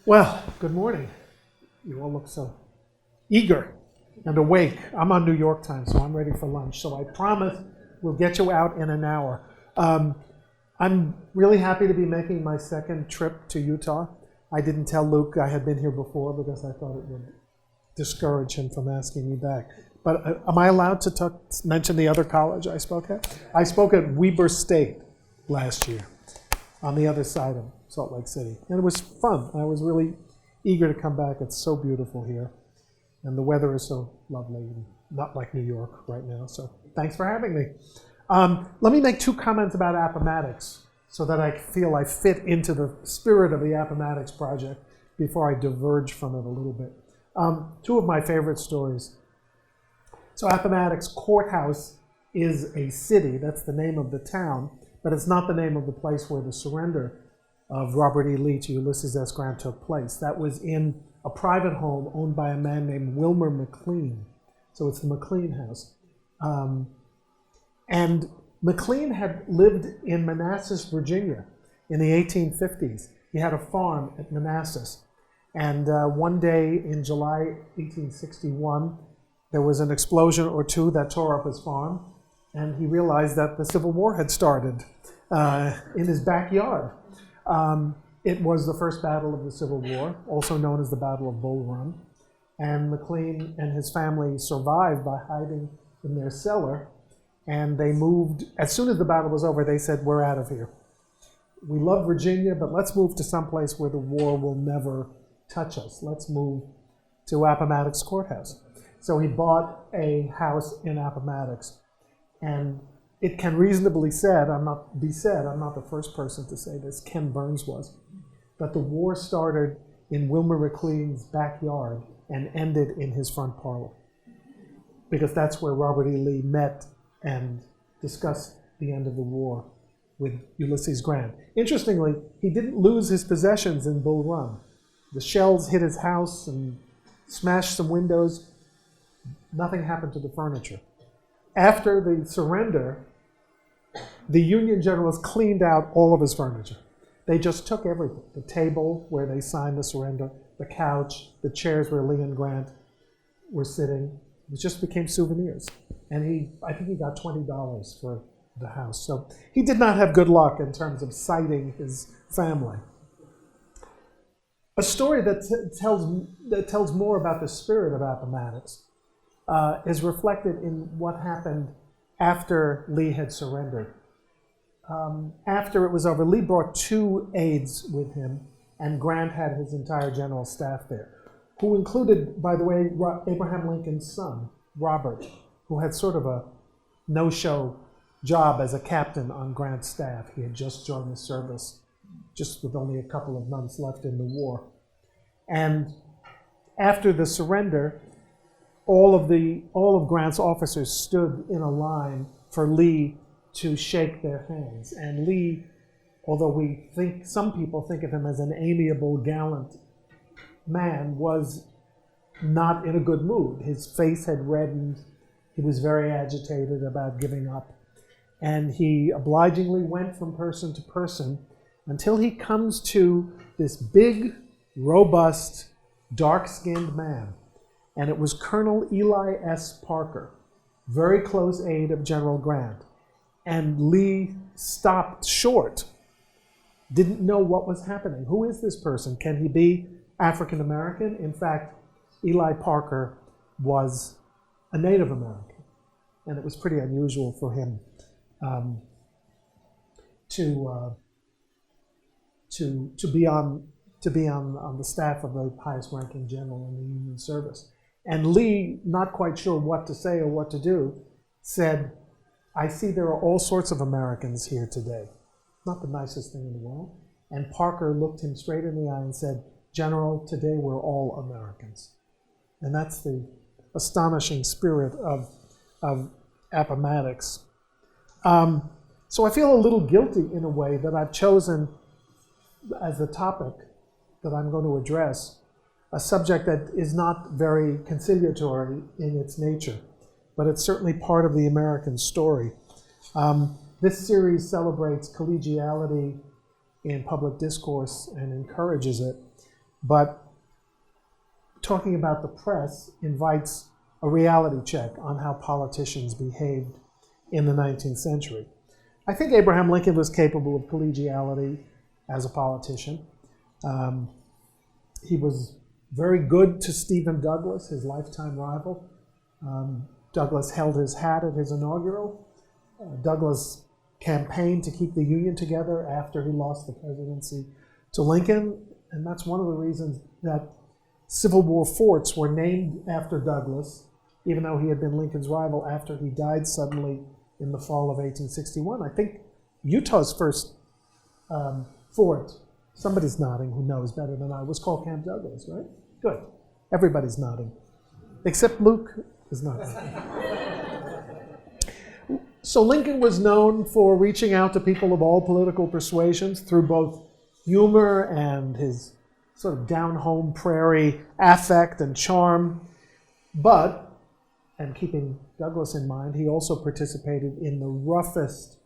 Well, good morning. You all look so eager and awake. I'm on New York time, so I'm ready for lunch. So I promise we'll get you out in an hour. I'm really happy to be making my second trip to Utah. I didn't tell Luke I had been here before because I thought it would discourage him from asking me back. But am I allowed to mention the other college I spoke at? I spoke at Weber State last year on the other side of Salt Lake City. And it was fun. I was really eager to come back. It's so beautiful here. And the weather is so lovely, not like New York right now. So thanks for having me. Let me make two comments about Appomattox so that I feel I fit into the spirit of the Appomattox project before I diverge from it a little bit. Two of my favorite stories. So Appomattox Courthouse is a city. That's the name of the town, but it's not the name of the place where the surrender of Robert E. Lee to Ulysses S. Grant took place. That was in a private home owned by a man named Wilmer McLean. So it's the McLean House. And McLean had lived in Manassas, Virginia in the 1850s. He had a farm at Manassas. And one day in July 1861, there was an explosion or two that tore up his farm. And he realized that the Civil War had started in his backyard. It was the first battle of the Civil War, also known as the Battle of Bull Run. And McLean and his family survived by hiding in their cellar. And they moved, as soon as the battle was over, they said, we're out of here. We love Virginia, but let's move to someplace where the war will never touch us. Let's move to Appomattox Courthouse. So he bought a house in Appomattox. And it can reasonably be said, I'm not the first person to say this, Ken Burns was, that the war started in Wilmer McLean's backyard and ended in his front parlor. Because that's where Robert E. Lee met and discussed the end of the war with Ulysses Grant. Interestingly, he didn't lose his possessions in Bull Run. The shells hit his house and smashed some windows. Nothing happened to the furniture. After the surrender, the Union generals cleaned out all of his furniture. They just took everything. The table where they signed the surrender, the couch, the chairs where Lee and Grant were sitting. It just became souvenirs. And I think he got $20 for the house. So he did not have good luck in terms of citing his family. A story that tells more about the spirit of Appomattox is reflected in what happened after Lee had surrendered. After it was over, Lee brought 2 aides with him, and Grant had his entire general staff there, who included, by the way, Abraham Lincoln's son, Robert, who had sort of a no-show job as a captain on Grant's staff. He had just joined the service, just with only a couple of months left in the war. And after the surrender, all of Grant's officers stood in a line for Lee to shake their hands. And Lee, although some people think of him as an amiable, gallant man, was not in a good mood. His face had reddened. He was very agitated about giving up. And he obligingly went from person to person until he comes to this big, robust, dark-skinned man. And it was Colonel Eli S. Parker, very close aide of General Grant. And Lee stopped short, didn't know what was happening. Who is this person? Can he be African American? In fact, Eli Parker was a Native American, and it was pretty unusual for him to be on the staff of the highest-ranking general in the Union service. And Lee, not quite sure what to say or what to do, said, I see there are all sorts of Americans here today. Not the nicest thing in the world. And Parker looked him straight in the eye and said, General, today we're all Americans. And that's the astonishing spirit of Appomattox. So I feel a little guilty in a way that I've chosen as the topic that I'm going to address a subject that is not very conciliatory in its nature, but it's certainly part of the American story. This series celebrates collegiality in public discourse and encourages it. But talking about the press invites a reality check on how politicians behaved in the 19th century. I think Abraham Lincoln was capable of collegiality as a politician. He was very good to Stephen Douglas, his lifetime rival. Douglas held his hat at his inaugural. Douglas campaigned to keep the Union together after he lost the presidency to Lincoln, and that's one of the reasons that Civil War forts were named after Douglas, even though he had been Lincoln's rival after he died suddenly in the fall of 1861. I think Utah's first fort, somebody's nodding who knows better than I, was called Camp Douglas, right? Good. Everybody's nodding. Except Luke is nodding. So Lincoln was known for reaching out to people of all political persuasions through both humor and his sort of down-home prairie affect and charm. But, and keeping Douglas in mind, he also participated in the roughest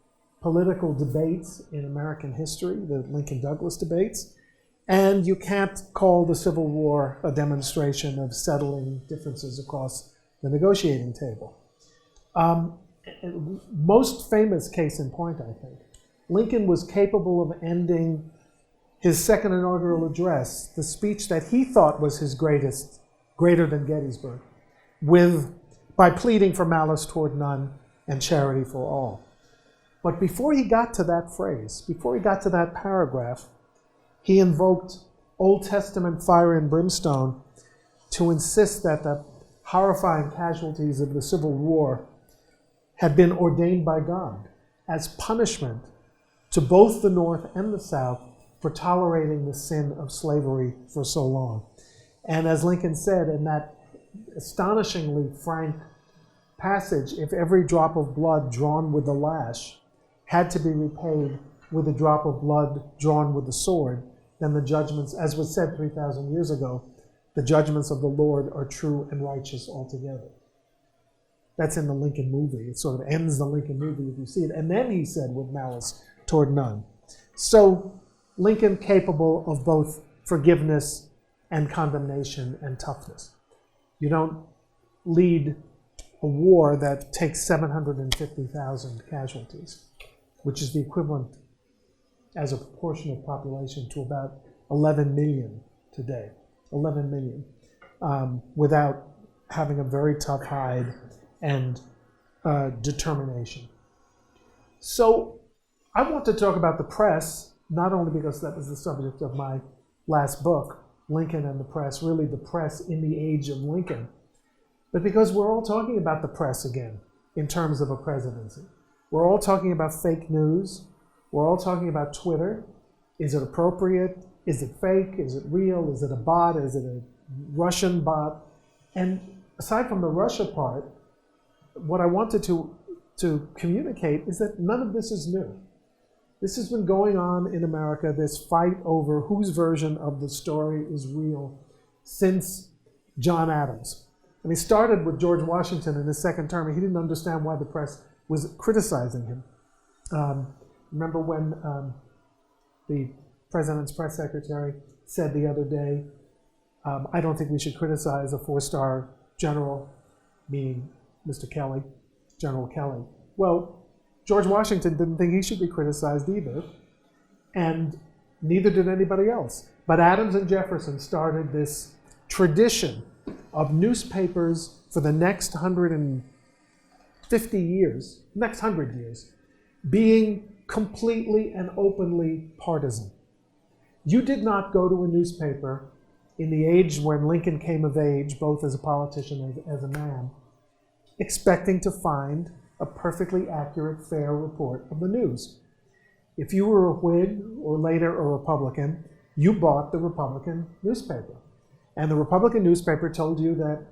political debates in American history, the Lincoln-Douglas debates. And you can't call the Civil War a demonstration of settling differences across the negotiating table. Most famous case in point, I think, Lincoln was capable of ending his second inaugural address, the speech that he thought was his greater than Gettysburg, by pleading for malice toward none and charity for all. But before he got to that phrase, before he got to that paragraph, he invoked Old Testament fire and brimstone to insist that the horrifying casualties of the Civil War had been ordained by God as punishment to both the North and the South for tolerating the sin of slavery for so long. And as Lincoln said in that astonishingly frank passage, if every drop of blood drawn with the lash had to be repaid with a drop of blood drawn with the sword, then the judgments, as was said 3,000 years ago, the judgments of the Lord are true and righteous altogether. That's in the Lincoln movie. It sort of ends the Lincoln movie if you see it. And then he said, with malice toward none. So Lincoln capable of both forgiveness and condemnation and toughness. You don't lead a war that takes 750,000 casualties, which is the equivalent as a proportion of population to about 11 million today. 11 million, without having a very tough hide and determination. So I want to talk about the press, not only because that was the subject of my last book, Lincoln and the Press, really the press in the age of Lincoln, but because we're all talking about the press again in terms of a presidency. We're all talking about fake news. We're all talking about Twitter. Is it appropriate? Is it fake? Is it real? Is it a bot? Is it a Russian bot? And aside from the Russia part, what I wanted to communicate is that none of this is new. This has been going on in America, this fight over whose version of the story is real since John Adams. And he started with George Washington in his second term, and he didn't understand why the press was criticizing him. Remember when the president's press secretary said the other day, I don't think we should criticize a four-star general, meaning Mr. Kelly, General Kelly. Well, George Washington didn't think he should be criticized either, and neither did anybody else. But Adams and Jefferson started this tradition of newspapers for the next 150 years, next 100 years, being completely and openly partisan. You did not go to a newspaper in the age when Lincoln came of age, both as a politician and as a man, expecting to find a perfectly accurate, fair report of the news. If you were a Whig or later a Republican, you bought the Republican newspaper. And the Republican newspaper told you that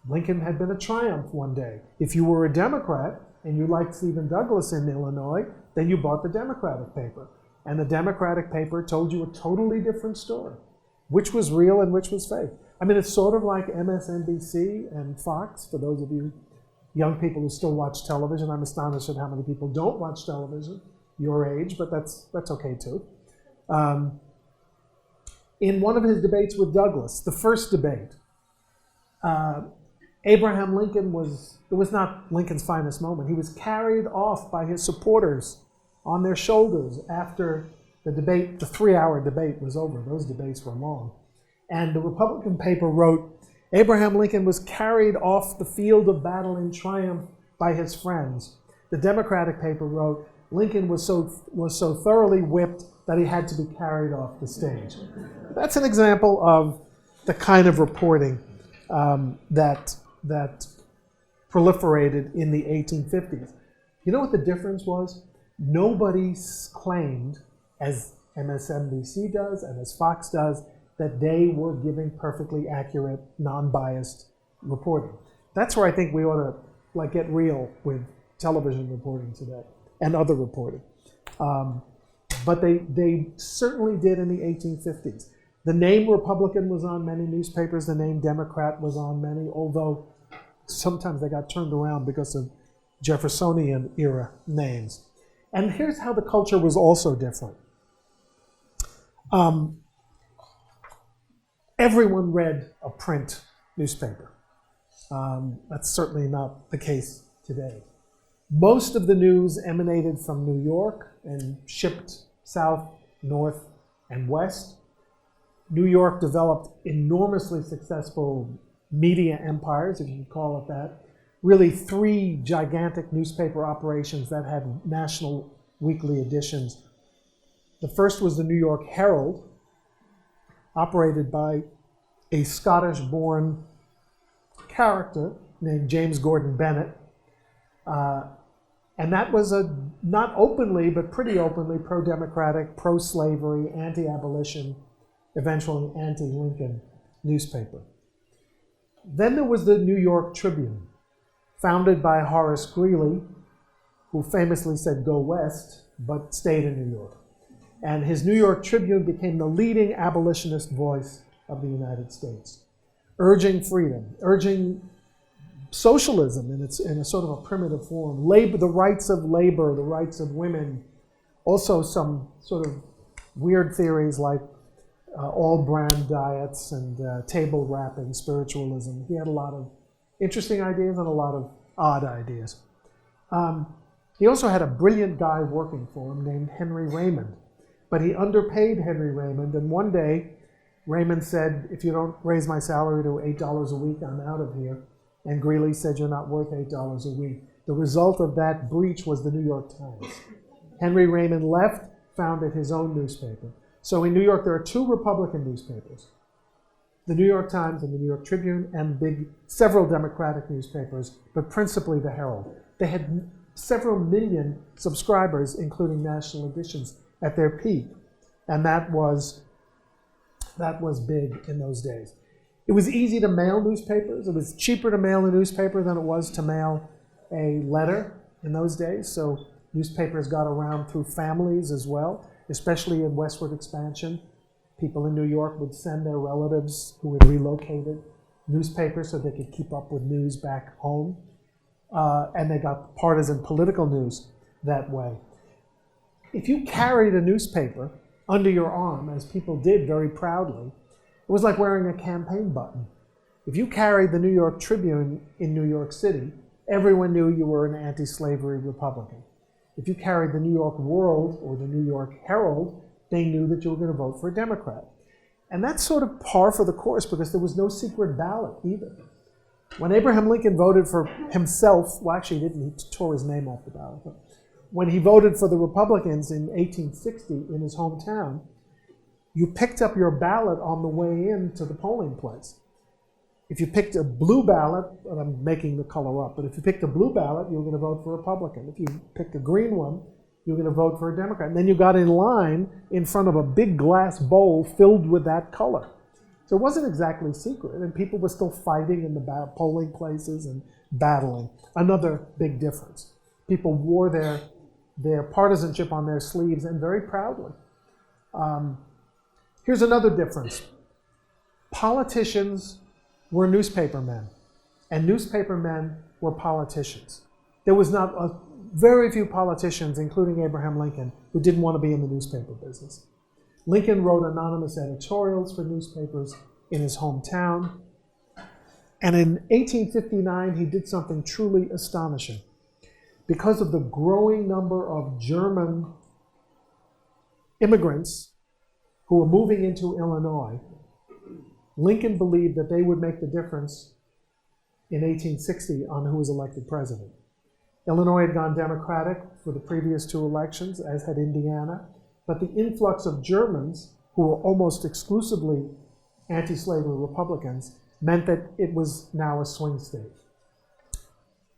Lincoln had been a triumph one day. If you were a Democrat and you liked Stephen Douglas in Illinois, then you bought the Democratic paper. And the Democratic paper told you a totally different story, which was real and which was fake. I mean, it's sort of like MSNBC and Fox, for those of you young people who still watch television. I'm astonished at how many people don't watch television, your age, but that's okay too. In one of his debates with Douglas, the first debate, Abraham Lincoln it was not Lincoln's finest moment. He was carried off by his supporters on their shoulders after the debate, the 3-hour debate was over. Those debates were long. And the Republican paper wrote, Abraham Lincoln was carried off the field of battle in triumph by his friends. The Democratic paper wrote, Lincoln was so thoroughly whipped that he had to be carried off the stage. That's an example of the kind of reporting that proliferated in the 1850s. You know what the difference was? Nobody claimed, as MSNBC does and as Fox does, that they were giving perfectly accurate, non-biased reporting. That's where I think we ought to get real with television reporting today and other reporting. But they certainly did in the 1850s. The name Republican was on many newspapers. The name Democrat was on many, although sometimes they got turned around because of Jeffersonian era names. And here's how the culture was also different. Everyone read a print newspaper. That's certainly not the case today. Most of the news emanated from New York and shipped south, north, and west. New York developed enormously successful media empires, if you can call it that. Really 3 gigantic newspaper operations that had national weekly editions. The first was the New York Herald, operated by a Scottish-born character named James Gordon Bennett. And that was not openly, but pretty openly pro-democratic, pro-slavery, anti-abolition, eventually anti-Lincoln newspaper. Then there was the New York Tribune, founded by Horace Greeley, who famously said, "Go west," but stayed in New York. And his New York Tribune became the leading abolitionist voice of the United States, urging freedom, urging socialism in a sort of a primitive form, the rights of labor, the rights of women, also some sort of weird theories like all-bran diets and table rapping, spiritualism. He had a lot of interesting ideas and a lot of odd ideas. He also had a brilliant guy working for him named Henry Raymond, but he underpaid Henry Raymond, and one day Raymond said, "If you don't raise my salary to $8 a week, I'm out of here." And Greeley said, "You're not worth $8 a week." The result of that breach was the New York Times. Henry Raymond left, founded his own newspaper. So in New York, there are 2 Republican newspapers, the New York Times and the New York Tribune, and several Democratic newspapers, but principally the Herald. They had several million subscribers, including national editions, at their peak. And that was big in those days. It was easy to mail newspapers. It was cheaper to mail a newspaper than it was to mail a letter in those days. So newspapers got around through families as well, especially in westward expansion. People in New York would send their relatives who had relocated newspapers so they could keep up with news back home. And they got partisan political news that way. If you carried a newspaper under your arm, as people did very proudly, it was like wearing a campaign button. If you carried the New York Tribune in New York City, everyone knew you were an anti-slavery Republican. If you carried the New York World or the New York Herald, they knew that you were going to vote for a Democrat. And that's sort of par for the course because there was no secret ballot either. When Abraham Lincoln voted for himself, well, actually he didn't, he tore his name off the ballot, but when he voted for the Republicans in 1860 in his hometown, you picked up your ballot on the way in to the polling place. If you picked a blue ballot, and I'm making the color up, but if you picked a blue ballot, you were going to vote for a Republican. If you picked a green one, you were going to vote for a Democrat. And then you got in line in front of a big glass bowl filled with that color. So it wasn't exactly secret, and people were still fighting in the polling places and battling. Another big difference. People wore their partisanship on their sleeves, and very proudly. Here's another difference. Politicians were newspapermen, and newspapermen were politicians. There was very few politicians, including Abraham Lincoln, who didn't want to be in the newspaper business. Lincoln wrote anonymous editorials for newspapers in his hometown. And in 1859, he did something truly astonishing. Because of the growing number of German immigrants who were moving into Illinois, Lincoln believed that they would make the difference in 1860 on who was elected president. Illinois had gone Democratic for the previous two elections, as had Indiana, but the influx of Germans, who were almost exclusively anti-slavery Republicans, meant that it was now a swing state.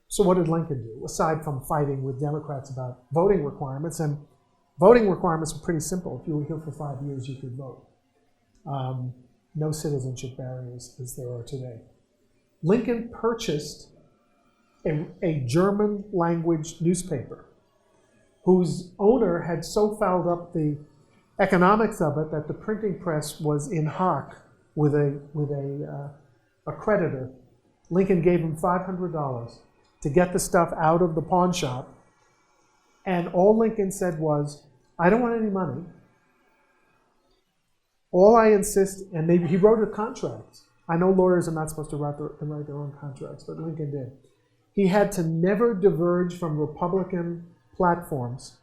So what did Lincoln do, aside from fighting with Democrats about voting requirements? And voting requirements were pretty simple. If you were here for 5 years, you could vote. No citizenship barriers as there are today. Lincoln purchased a German language newspaper whose owner had so fouled up the economics of it that the printing press was in hock with a creditor. Lincoln gave him $500 to get the stuff out of the pawn shop, and all Lincoln said was, I don't want any money. All I insist, and maybe he wrote a contract. I know lawyers are not supposed to write their own contracts, but Lincoln did. He had to never diverge from Republican platforms.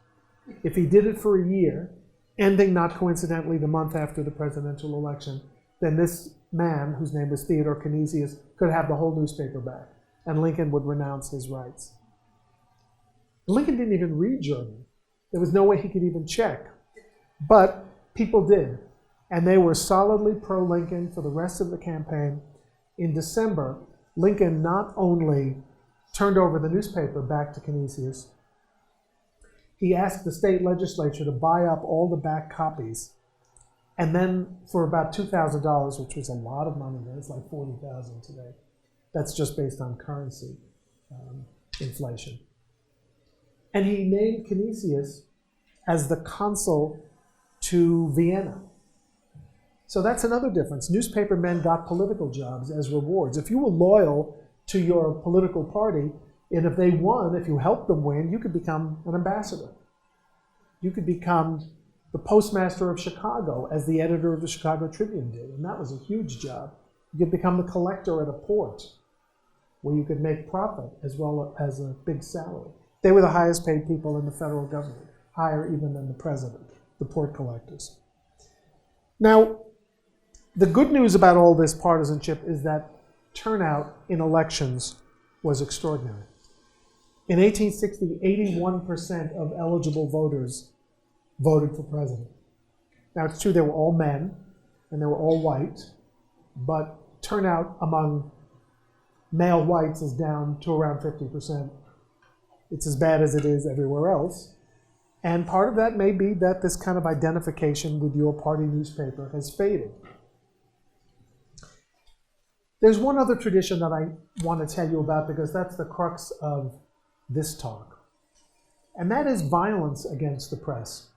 If he did it for a year, ending not coincidentally the month after the presidential election, then this man, whose name was Theodore Canisius, could have the whole newspaper back, and Lincoln would renounce his rights. Lincoln didn't even read German. There was no way he could even check. But people did, and they were solidly pro-Lincoln for the rest of the campaign. In December, Lincoln not only turned over the newspaper back to Canisius, he asked the state legislature to buy up all the back copies. And then for about $2,000, which was a lot of money then, it's like $40,000 today. That's just based on currency inflation. And he named Canisius as the consul to Vienna. So that's another difference. Newspaper men got political jobs as rewards. If you were loyal to your political party, and if they won, if you helped them win, you could become an ambassador. You could become the postmaster of Chicago, as the editor of the Chicago Tribune did, and that was a huge job. You could become the collector at a port, where you could make profit as well as a big salary. They were the highest paid people in the federal government, higher even than the president, the port collectors. Now, the good news about all this partisanship is that turnout in elections was extraordinary. In 1860, 81% of eligible voters voted for president. Now, it's true they were all men and they were all white, but turnout among male whites is down to around 50%. It's as bad as it is everywhere else. And part of that may be that this kind of identification with your party newspaper has faded. There's one other tradition that I want to tell you about because that's the crux of this talk. And that is violence against the press.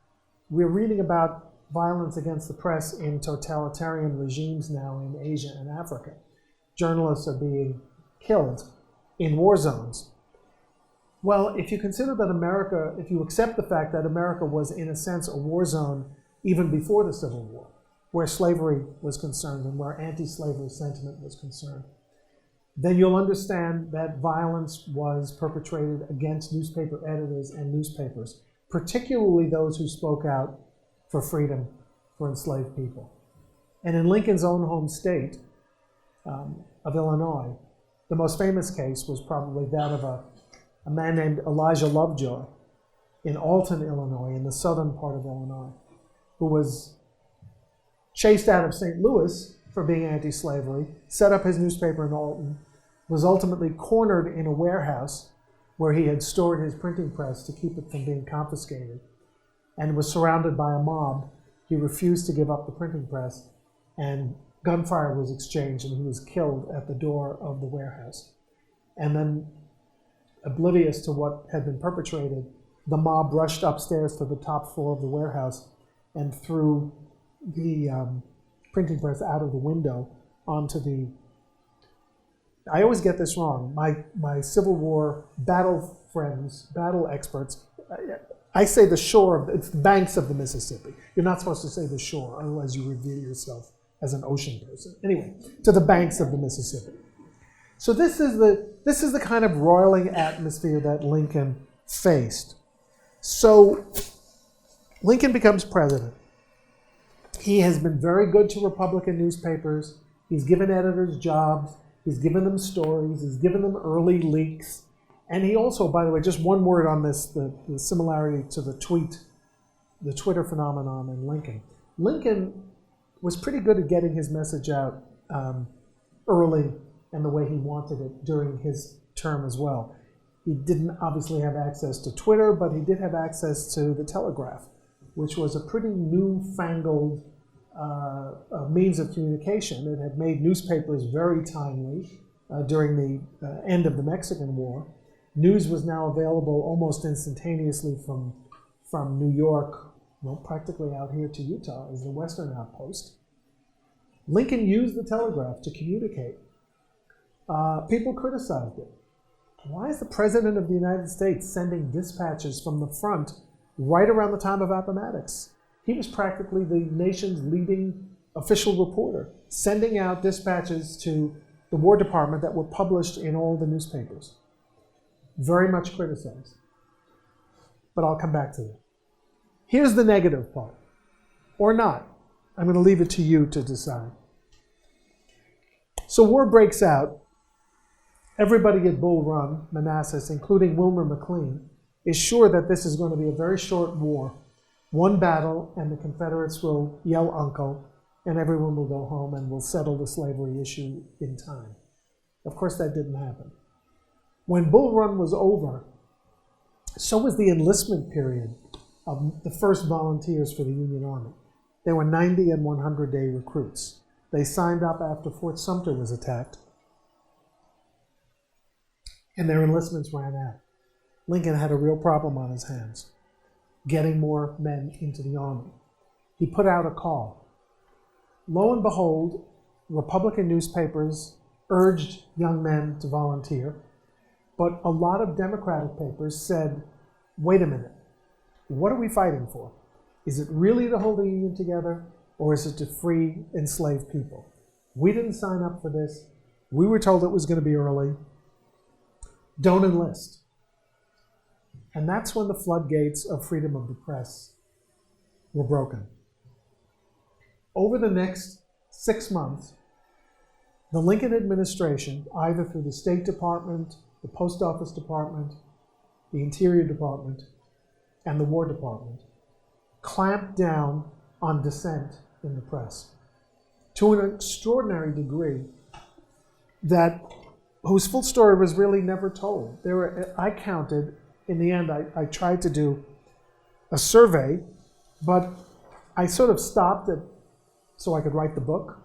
We're reading about violence against the press in totalitarian regimes now in Asia and Africa. Journalists are being killed in war zones. Well, if you consider that America, if you accept the fact that America was in a sense a war zone even before the Civil War, where slavery was concerned and where anti-slavery sentiment was concerned, then you'll understand that violence was perpetrated against newspaper editors and newspapers, particularly those who spoke out for freedom for enslaved people. And in Lincoln's own home state of Illinois, the most famous case was probably that of a man named Elijah Lovejoy in Alton, Illinois, in the southern part of Illinois, who was chased out of St. Louis for being anti-slavery, set up his newspaper in Alton, was ultimately cornered in a warehouse where he had stored his printing press to keep it from being confiscated, and was surrounded by a mob. He refused to give up the printing press, and gunfire was exchanged, and he was killed at the door of the warehouse. And then, oblivious to what had been perpetrated, the mob rushed upstairs to the top floor of the warehouse and threw the printing press out of the window onto the... I always get this wrong. My Civil War battle friends, battle experts, I say the shore, it's the banks of the Mississippi. You're not supposed to say the shore, otherwise you reveal yourself as an ocean person. Anyway, to the banks of the Mississippi. So this is the kind of roiling atmosphere that Lincoln faced. So Lincoln becomes president. He has been very good to Republican newspapers. He's given editors jobs. He's given them stories. He's given them early leaks. And he also, by the way, just one word on this, the similarity to the Twitter phenomenon in Lincoln. Lincoln was pretty good at getting his message out early and the way he wanted it during his term as well. He didn't obviously have access to Twitter, but he did have access to the telegraph, which was a pretty newfangled means of communication. It had made newspapers very timely during the end of the Mexican War. News was now available almost instantaneously from New York, well, practically out here to Utah as the Western outpost. Lincoln used the telegraph to communicate. People criticized it. Why is the President of the United States sending dispatches from the front right around the time of Appomattox? He was practically the nation's leading official reporter, sending out dispatches to the War Department that were published in all the newspapers. Very much criticized. But I'll come back to that. Here's the negative part, or not. I'm going to leave it to you to decide. So war breaks out. Everybody at Bull Run, Manassas, including Wilmer McLean, is sure that this is going to be a very short war. One battle, and the Confederates will yell uncle, and everyone will go home and will settle the slavery issue in time. Of course, that didn't happen. When Bull Run was over, so was the enlistment period of the first volunteers for the Union Army. They were 90 and 100-day recruits. They signed up after Fort Sumter was attacked, and their enlistments ran out. Lincoln had a real problem on his hands, getting more men into the Army. He put out a call. Lo and behold, Republican newspapers urged young men to volunteer, but a lot of Democratic papers said, wait a minute, what are we fighting for? Is it really to hold the Union together, or is it to free enslaved people? We didn't sign up for this. We were told it was going to be early. Don't enlist. And that's when the floodgates of freedom of the press were broken. Over the next 6 months, the Lincoln administration, either through the State Department, the Post Office Department, the Interior Department, and the War Department, clamped down on dissent in the press to an extraordinary degree that whose full story was really never told. I counted, in the end, I tried to do a survey, but I sort of stopped it so I could write the book.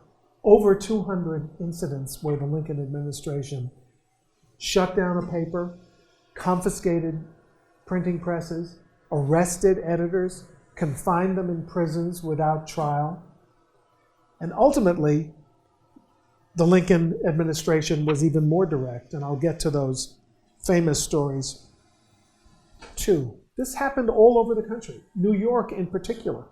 Over 200 incidents where the Lincoln administration shut down a paper, confiscated printing presses, arrested editors, confined them in prisons without trial. And ultimately, the Lincoln administration was even more direct, and I'll get to those famous stories too. This happened all over the country, New York in particular.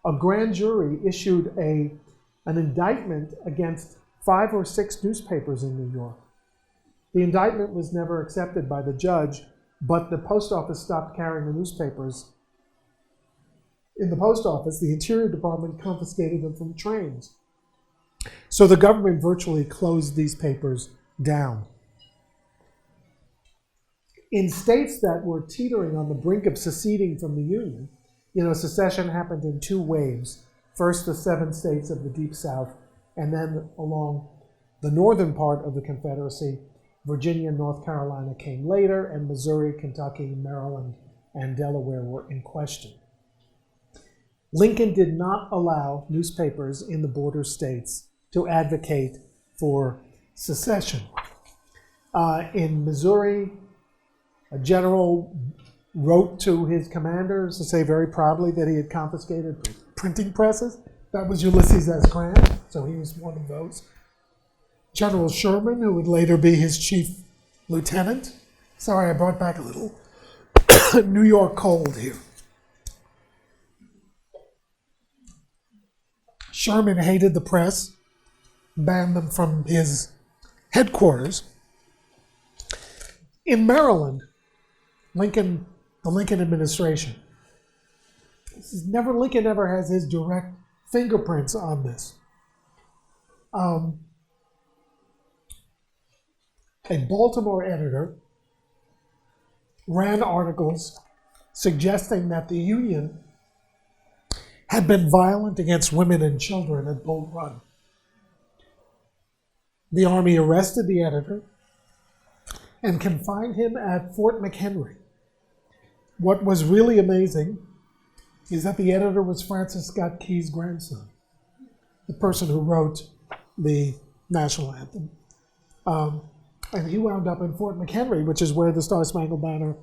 A grand jury issued an indictment against 5 or 6 newspapers in New York. The indictment was never accepted by the judge, but the post office stopped carrying the newspapers. In the post office, the Interior Department confiscated them from trains. So the government virtually closed these papers down. In states that were teetering on the brink of seceding from the Union, secession happened in 2 waves. First, the 7 states of the Deep South, and then along the northern part of the Confederacy, Virginia and North Carolina came later, and Missouri, Kentucky, Maryland, and Delaware were in question. Lincoln did not allow newspapers in the border states to advocate for secession. In Missouri, a general wrote to his commanders to say very proudly that he had confiscated printing presses. That was Ulysses S. Grant, so he was one of those. General Sherman, who would later be his chief lieutenant. Sorry, I brought back a little New York cold here. Sherman hated the press, banned them from his headquarters. In Maryland, the Lincoln administration, Lincoln never has his direct fingerprints on this. A Baltimore editor ran articles suggesting that the Union had been violent against women and children at Bull Run. The Army arrested the editor and confined him at Fort McHenry. What was really amazing is that the editor was Francis Scott Key's grandson, the person who wrote the national anthem. And he wound up in Fort McHenry, which is where the Star-Spangled Banner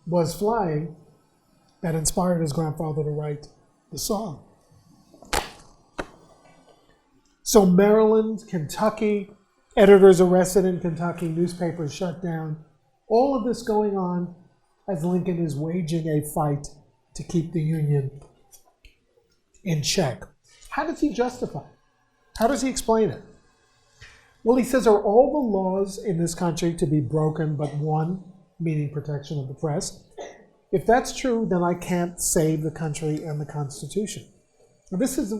was flying, that inspired his grandfather to write the song. So Maryland, Kentucky, editors arrested in Kentucky, newspapers shut down. All of this going on as Lincoln is waging a fight to keep the Union in check. How does he justify it? How does he explain it? Well, he says, are all the laws in this country to be broken but one, meaning protection of the press? If that's true, then I can't save the country and the Constitution. Now, this is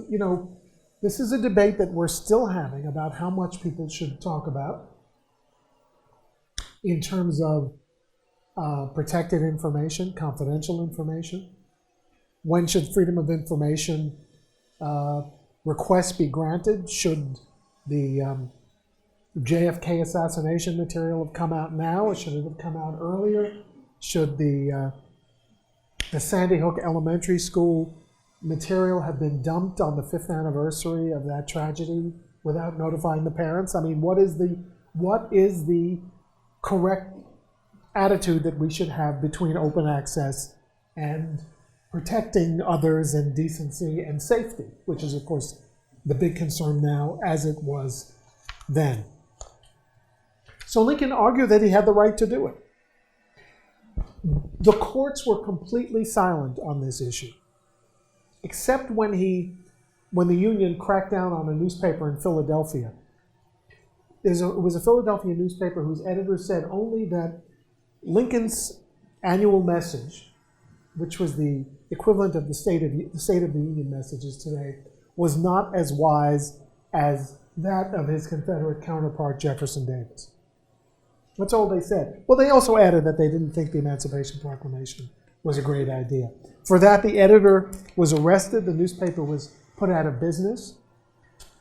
a debate that we're still having about how much people should talk about in terms of protected information, confidential information. When should freedom of information requests be granted? Should the JFK assassination material have come out now, or should it have come out earlier? Should the Sandy Hook Elementary School material have been dumped on the 5th anniversary of that tragedy without notifying the parents? I mean, what is the correct attitude that we should have between open access and protecting others and decency and safety, which is, of course, the big concern now, as it was then. So Lincoln argued that he had the right to do it. The courts were completely silent on this issue, except when the Union cracked down on a newspaper in Philadelphia. It was a Philadelphia newspaper whose editor said only that Lincoln's annual message, which was the equivalent of the State of the Union messages today, was not as wise as that of his Confederate counterpart, Jefferson Davis. That's all they said. Well, they also added that they didn't think the Emancipation Proclamation was a great idea. For that, the editor was arrested. The newspaper was put out of business.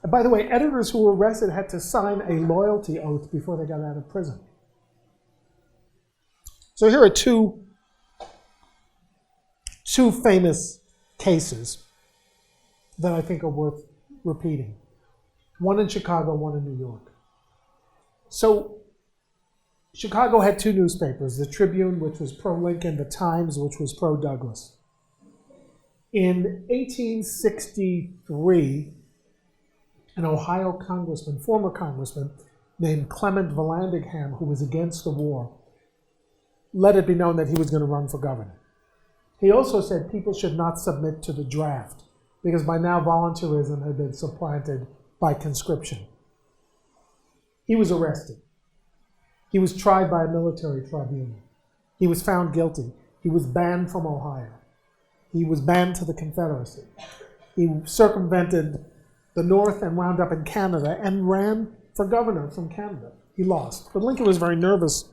And by the way, editors who were arrested had to sign a loyalty oath before they got out of prison. So here are two famous cases that I think are worth repeating. One in Chicago, one in New York. So Chicago had two newspapers, the Tribune, which was pro-Lincoln, the Times, which was pro-Douglas. In 1863, an Ohio congressman, former congressman, named Clement Vallandigham, who was against the war, let it be known that he was going to run for governor. He also said people should not submit to the draft, because by now volunteerism had been supplanted by conscription. He was arrested. He was tried by a military tribunal. He was found guilty. He was banned from Ohio. He was banned to the Confederacy. He circumvented the North and wound up in Canada and ran for governor from Canada. He lost. But Lincoln was very nervous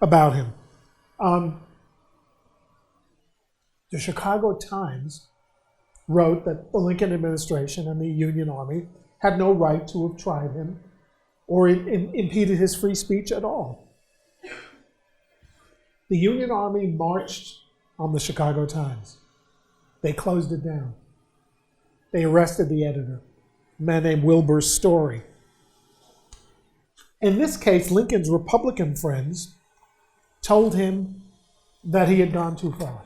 about him. The Chicago Times wrote that the Lincoln administration and the Union Army had no right to have tried him or impeded his free speech at all. The Union Army marched on the Chicago Times. They closed it down. They arrested the editor, a man named Wilbur Story. In this case, Lincoln's Republican friends told him that he had gone too far.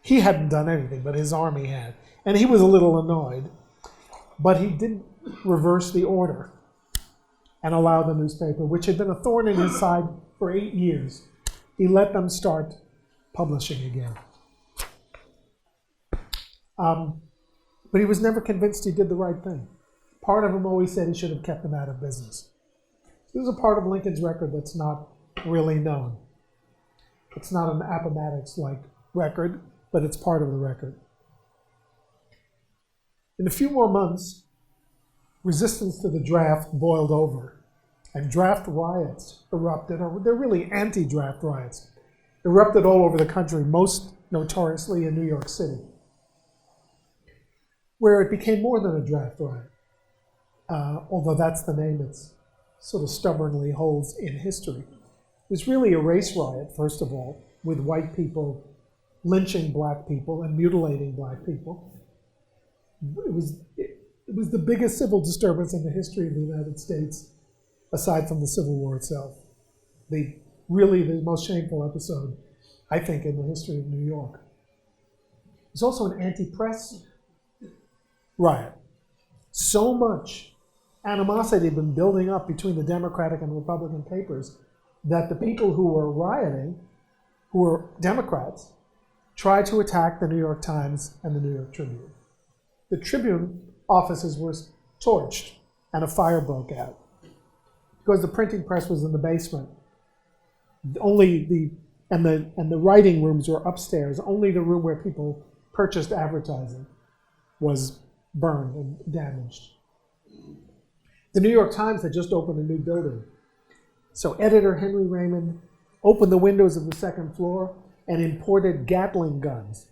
He hadn't done anything, but his army had. And he was a little annoyed, but he didn't reverse the order and allow the newspaper, which had been a thorn in his side for 8 years, he let them start publishing again. But he was never convinced he did the right thing. Part of him always said he should have kept them out of business. This is a part of Lincoln's record that's not really known. It's not an Appomattox-like record, but it's part of the record. In a few more months, resistance to the draft boiled over, and draft riots erupted, or they're really anti-draft riots, erupted all over the country, most notoriously in New York City, where it became more than a draft riot, although that's the name it sort of stubbornly holds in history. It was really a race riot, first of all, with white people lynching black people and mutilating black people. It was the biggest civil disturbance in the history of the United States, aside from the Civil War itself. Really the most shameful episode, I think, in the history of New York. It's also an anti-press riot. So much animosity had been building up between the Democratic and Republican papers that the people who were rioting, who were Democrats, tried to attack the New York Times and the New York Tribune. The Tribune offices were torched and a fire broke out. Because the printing press was in the basement, the writing rooms were upstairs. Only the room where people purchased advertising was burned and damaged. The New York Times had just opened a new building. So editor Henry Raymond opened the windows of the second floor and imported Gatling guns,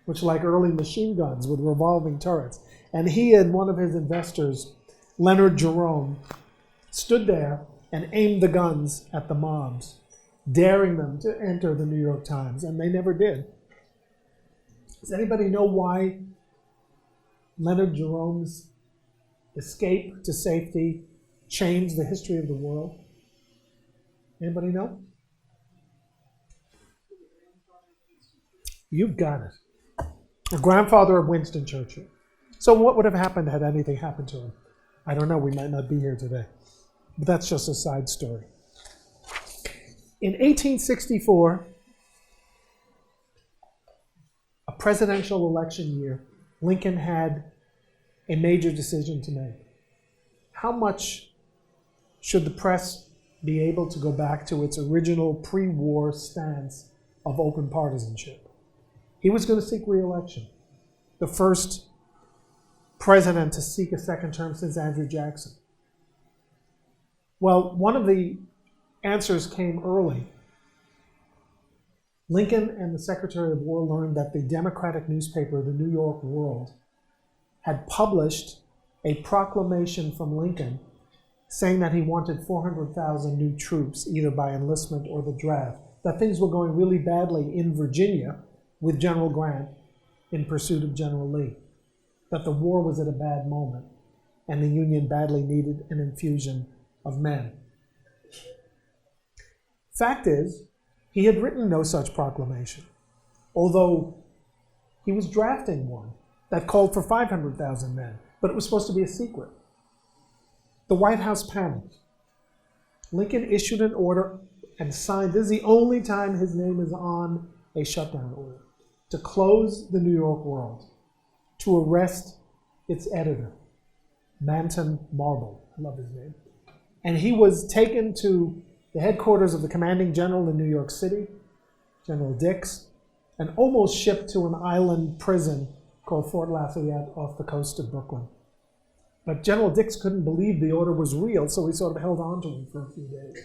which are like early machine guns with revolving turrets. And he and one of his investors, Leonard Jerome, stood there and aimed the guns at the mobs, daring them to enter the New York Times, and they never did. Does anybody know why Leonard Jerome's escape to safety changed the history of the world? Anybody know? You've got it. The grandfather of Winston Churchill. So what would have happened had anything happened to him? I don't know. We might not be here today. But that's just a side story. In 1864, a presidential election year, Lincoln had a major decision to make. How much should the press be able to go back to its original pre-war stance of open partisanship? He was going to seek re-election. The first president to seek a second term since Andrew Jackson. Well, one of the answers came early. Lincoln and the Secretary of War learned that the Democratic newspaper, the New York World, had published a proclamation from Lincoln saying that he wanted 400,000 new troops, either by enlistment or the draft, that things were going really badly in Virginia with General Grant in pursuit of General Lee, that the war was at a bad moment, and the Union badly needed an infusion of men. Fact is, he had written no such proclamation, although he was drafting one that called for 500,000 men, but it was supposed to be a secret. The White House panicked. Lincoln issued an order and signed, this is the only time his name is on a shutdown order, to close the New York World, to arrest its editor, Manton Marble, I love his name. And he was taken to the headquarters of the commanding general in New York City, General Dix, and almost shipped to an island prison called Fort Lafayette off the coast of Brooklyn. But General Dix couldn't believe the order was real, so he sort of held on to him for a few days.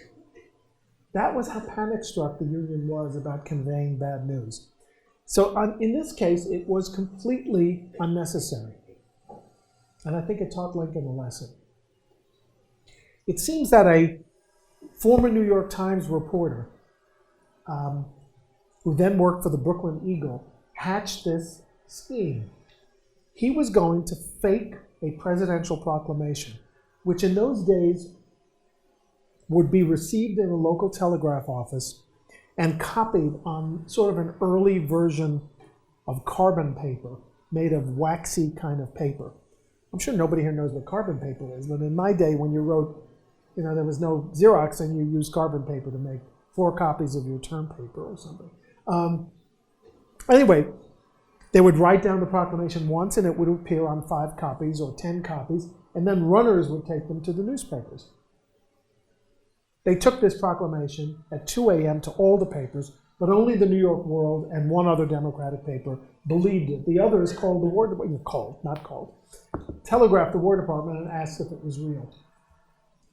That was how panic-struck the Union was about conveying bad news. So in this case, it was completely unnecessary. And I think it taught Lincoln a lesson. It seems that a former New York Times reporter, who then worked for the Brooklyn Eagle, hatched this scheme. He was going to fake a presidential proclamation, which in those days would be received in a local telegraph office and copied on sort of an early version of carbon paper made of waxy kind of paper. I'm sure nobody here knows what carbon paper is, but in my day when you wrote, there was no Xerox and you used carbon paper to make 4 copies of your term paper or something. Anyway, they would write down the proclamation once and it would appear on 5 copies or 10 copies, and then runners would take them to the newspapers. They took this proclamation at 2 a.m. to all the papers, but only the New York World and one other Democratic paper believed it. The others called the War Department, telegraphed the War Department and asked if it was real.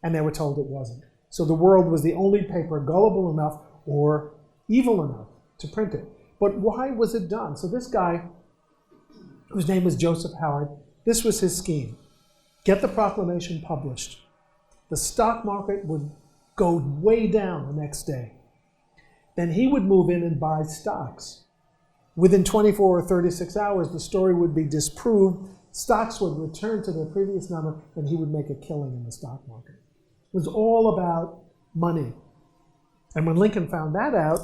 And they were told it wasn't. So the World was the only paper gullible enough or evil enough to print it. But why was it done? So this guy, whose name was Joseph Howard, this was his scheme. Get the proclamation published. The stock market would go way down the next day. Then he would move in and buy stocks. Within 24 or 36 hours, the story would be disproved, stocks would return to their previous number, and he would make a killing in the stock market. It was all about money. And when Lincoln found that out,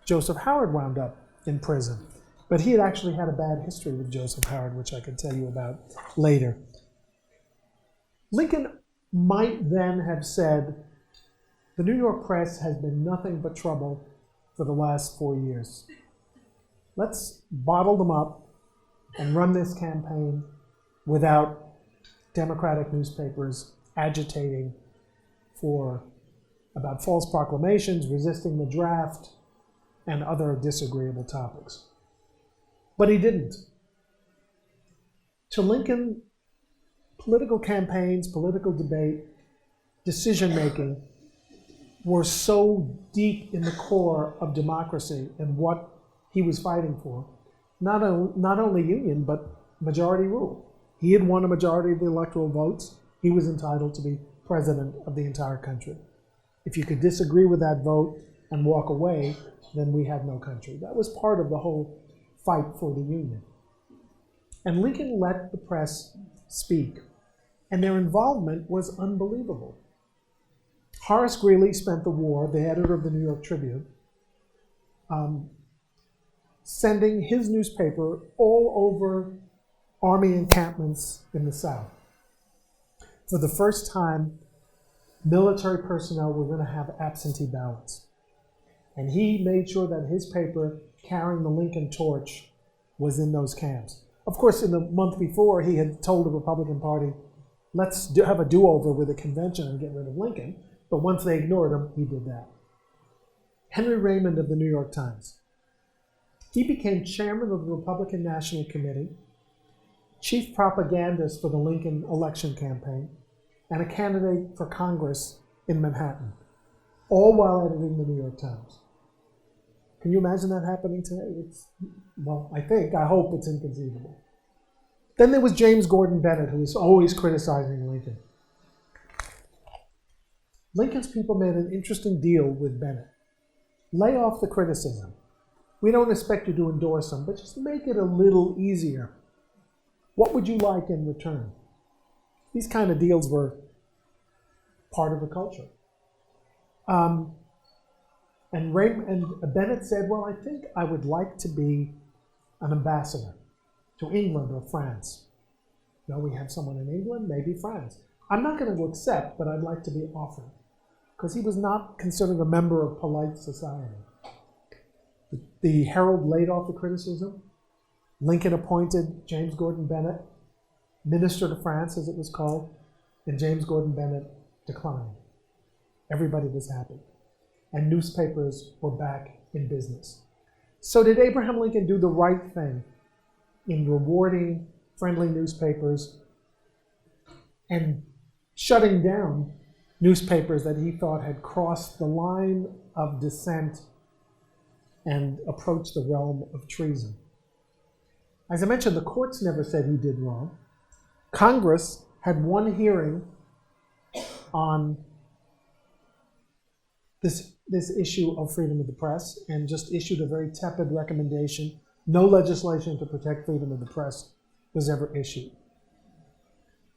Joseph Howard wound up in prison. But he had actually had a bad history with Joseph Howard, which I could tell you about later. Lincoln might then have said, the New York press has been nothing but trouble for the last 4 years. Let's bottle them up and run this campaign without Democratic newspapers agitating about false proclamations, resisting the draft, and other disagreeable topics. But he didn't. To Lincoln, political campaigns, political debate, decision-making were so deep in the core of democracy and what he was fighting for. Not only union, but majority rule. He had won a majority of the electoral votes. He was entitled to be president of the entire country. If you could disagree with that vote and walk away, then we had no country. That was part of the whole fight for the Union. And Lincoln let the press speak, and their involvement was unbelievable. Horace Greeley spent the war, the editor of the New York Tribune, sending his newspaper all over Army encampments in the South. For the first time, military personnel were going to have absentee ballots. And he made sure that his paper, carrying the Lincoln torch, was in those camps. Of course, in the month before, he had told the Republican Party, let's have a do-over with a convention and get rid of Lincoln. But once they ignored him, he did that. Henry Raymond of the New York Times. He became chairman of the Republican National Committee, chief propagandist for the Lincoln election campaign, and a candidate for Congress in Manhattan, all while editing the New York Times. Can you imagine that happening today? I hope it's inconceivable. Then there was James Gordon Bennett, who was always criticizing Lincoln. Lincoln's people made an interesting deal with Bennett. Lay off the criticism. We don't expect you to endorse them, but just make it a little easier. What would you like in return? These kind of deals were part of the culture. And Bennett said, well, I think I would like to be an ambassador to England or France. No, we have someone in England, maybe France. I'm not going to accept, but I'd like to be offered. Because he was not considered a member of polite society. The Herald laid off the criticism. Lincoln appointed James Gordon Bennett minister to France, as it was called, and James Gordon Bennett declined. Everybody was happy. And newspapers were back in business. So did Abraham Lincoln do the right thing in rewarding friendly newspapers and shutting down newspapers that he thought had crossed the line of dissent and approached the realm of treason? As I mentioned, the courts never said he did wrong. Congress had one hearing on this issue of freedom of the press and just issued a very tepid recommendation. No legislation to protect freedom of the press was ever issued.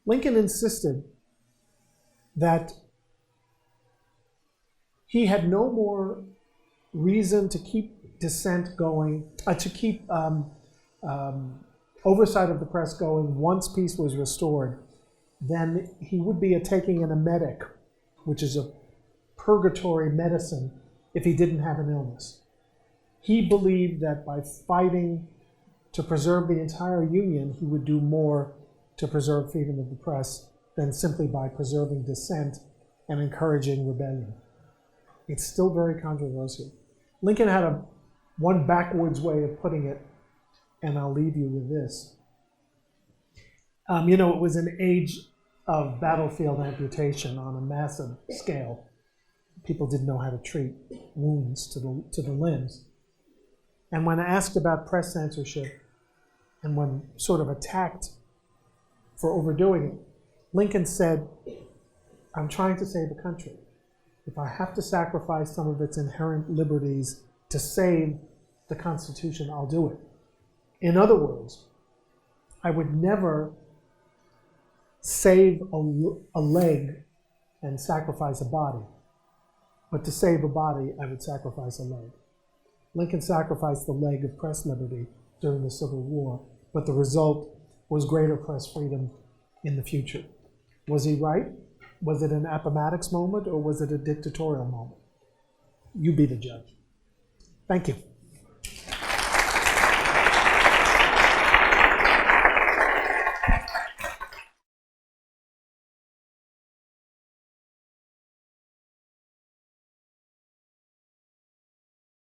Lincoln insisted that he had no more reason to keep dissent going, to keep oversight of the press going once peace was restored, then he would be taking an emetic, which is a purgatory medicine, if he didn't have an illness. He believed that by fighting to preserve the entire Union, he would do more to preserve freedom of the press than simply by preserving dissent and encouraging rebellion. It's still very controversial. Lincoln had one backwards way of putting it, and I'll leave you with this. It was an age of battlefield amputation on a massive scale. People didn't know how to treat wounds to the limbs. And when asked about press censorship, and when sort of attacked for overdoing it, Lincoln said, "I'm trying to save the country. If I have to sacrifice some of its inherent liberties to save the Constitution, I'll do it." In other words, I would never save a leg and sacrifice a body. But to save a body, I would sacrifice a leg. Lincoln sacrificed the leg of press liberty during the Civil War, but the result was greater press freedom in the future. Was he right? Was it an Appomattox moment, or was it a dictatorial moment? You be the judge. Thank you.